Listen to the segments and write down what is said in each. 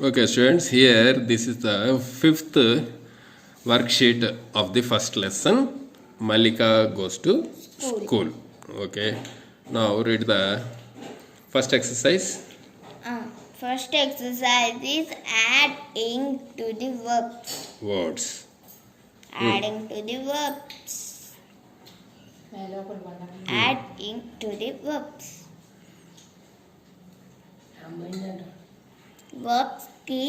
Okay, students, here this is the fifth worksheet of the first lesson. Malika goes to school. Okay, now read the first exercise. First exercise is adding to the verbs. Words. Adding to the verbs. Adding to the verbs. Verbs కి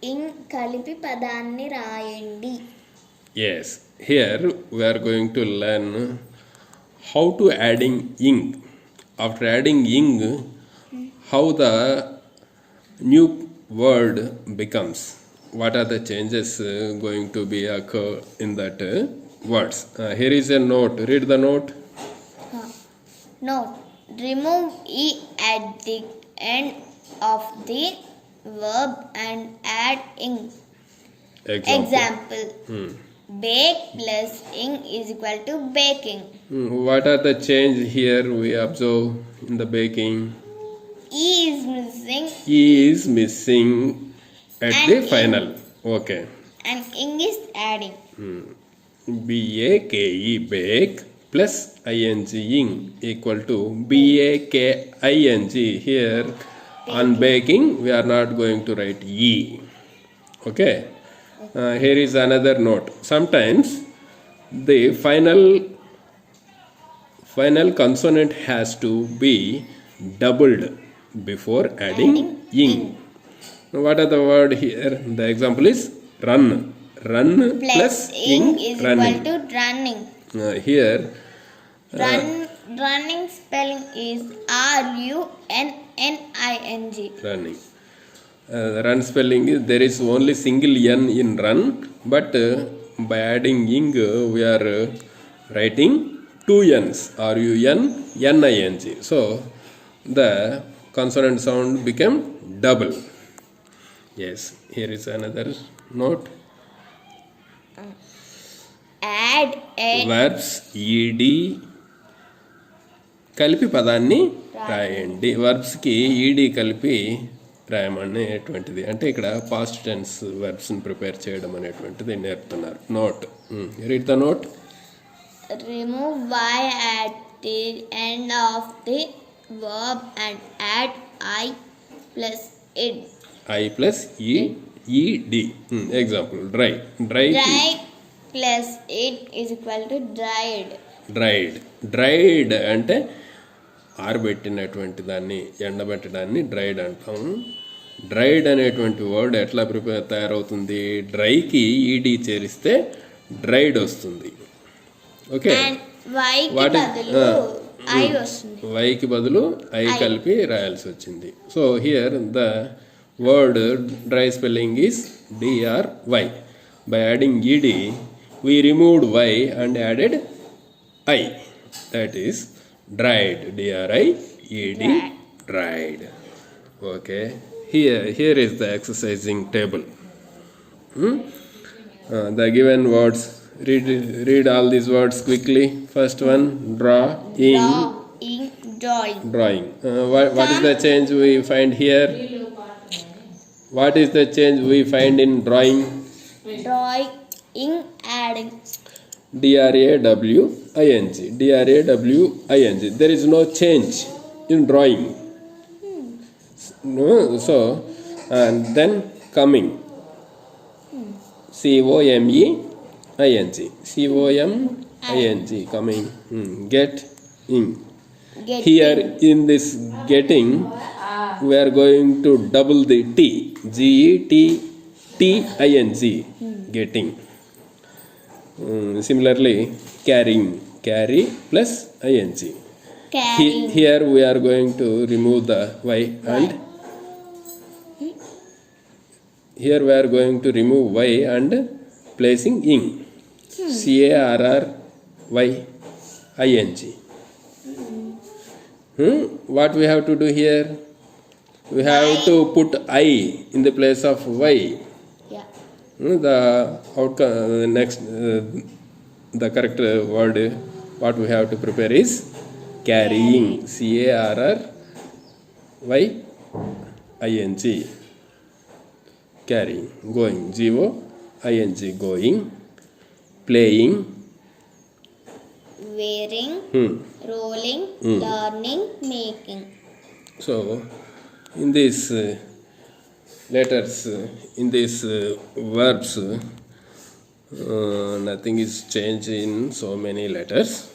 in కలిపి పదాన్ని రాయండి. Yes, here we are going to learn how to adding ing. After adding ing, how the new word becomes. What are the changes going to be occur in that words? Here is a note. Read the note. Note. Remove e at the end of the verb and add ing. Example. Bake plus ing is equal to baking. What are the change here we observe in the baking? E is missing. E is missing at And the ing. final. Okay. And ing is adding. B-A-K-E, bake, plus ing, ing, equal to B-A-K-I-N-G. Here, on baking, we are not going to write E. Okay? Here is another note. Sometimes, the final consonant has to be doubled before adding ing. What are the word here? The example is run. Run plus ing is running. equal to running. Here Running spelling is R-U-N-N-I-N-G. running. Run spelling is there is only single n in run, but by adding ing we are writing two n's, R-U-N-N-I-N-G. So the consonant sound became double. Yes, here is another note. Add a verbs ఈడి కలిపి పదాన్ని రాయండి. వర్బ్స్కి ఈడి కలిపి రాయమనేటువంటిది అంటే ఇక్కడ past tense వర్బ్స్ని ప్రిపేర్ చేయడం అనేటువంటిది నేర్పుతున్నారు. Note. Read the note. remove y at the end of the verb and add I plus id. I plus ED. Example, dry. Dry plus id is equal to dried. Dried అంటే ఆరబెట్టినటువంటి దాన్ని ఎండబెట్టడాన్ని dried అంటాము. Dried అనేటువంటి word ఎట్లా తయారవుతుంది? డ్రైకి ఈడి చేరిస్తే dried వస్తుంది. Okay, వైకి బదులు ఐ కలిపి రాయాల్సి వచ్చింది. So here the word dry spelling is DRY. By adding ED, we removed Y and added I. That is dried. D-R-I-E-D. Dried. Okay. Here is the exercising table. The given words. Read all these words quickly. First one, drawing. Drawing. What is the change we find here? What is the change we find in drawing? Drawing, adding. D-R-A-W-I-N-G. D-R-A-W-I-N-G. There is no change in drawing. No, so, and then coming. C-O-M-E-I-N-G. C-O-M-I-N-G. Coming. Getting. Here in this getting, we are going to double the T. G-E-T-T-I-N-G. Getting. Similarly, carrying. Carry plus ing. Here we are going to remove the y and here we are going to remove y and placing ing. C-A-R-R-Y-I-N-G. What we have to do here? We have to put I in the place of y. The outcome next the correct word what we have to prepare is carrying. C-A-R-R-Y-I-N-G. carrying, going, G-O-I-N-G, going, playing, wearing, rolling, learning, making. So, in these letters, in these verbs, nothing is changed in so many letters.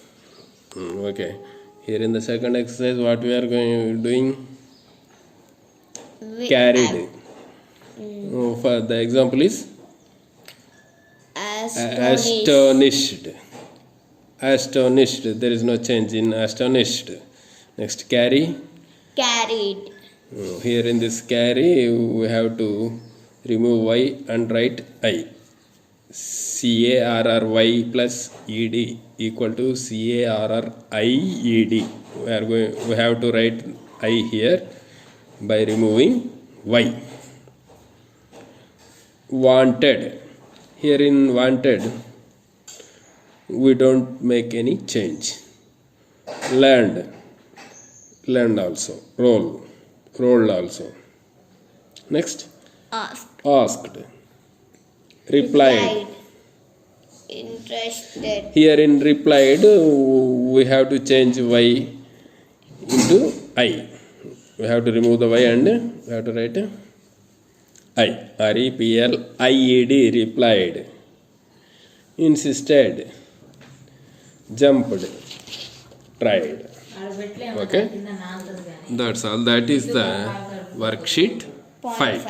Okay. Here in the second exercise, what we are doing? Carried. For the example is astonished. Astonished. There is no change in astonished. Next, carry. Carried. Here in this carry, we have to remove y and write I. CARRY plus ED equal to CARRIED. We have to write I here by removing y. Wanted. Here in wanted, we don't make any change. Learned. Learned also. Rolled also. Next. Asked. Replied. Interested. Here in replied, we have to change y into I. We have to remove the y and we have to write I. REPLIED, replied. Insisted. Jumped. Tried. Okay. That's all. That is the worksheet 5.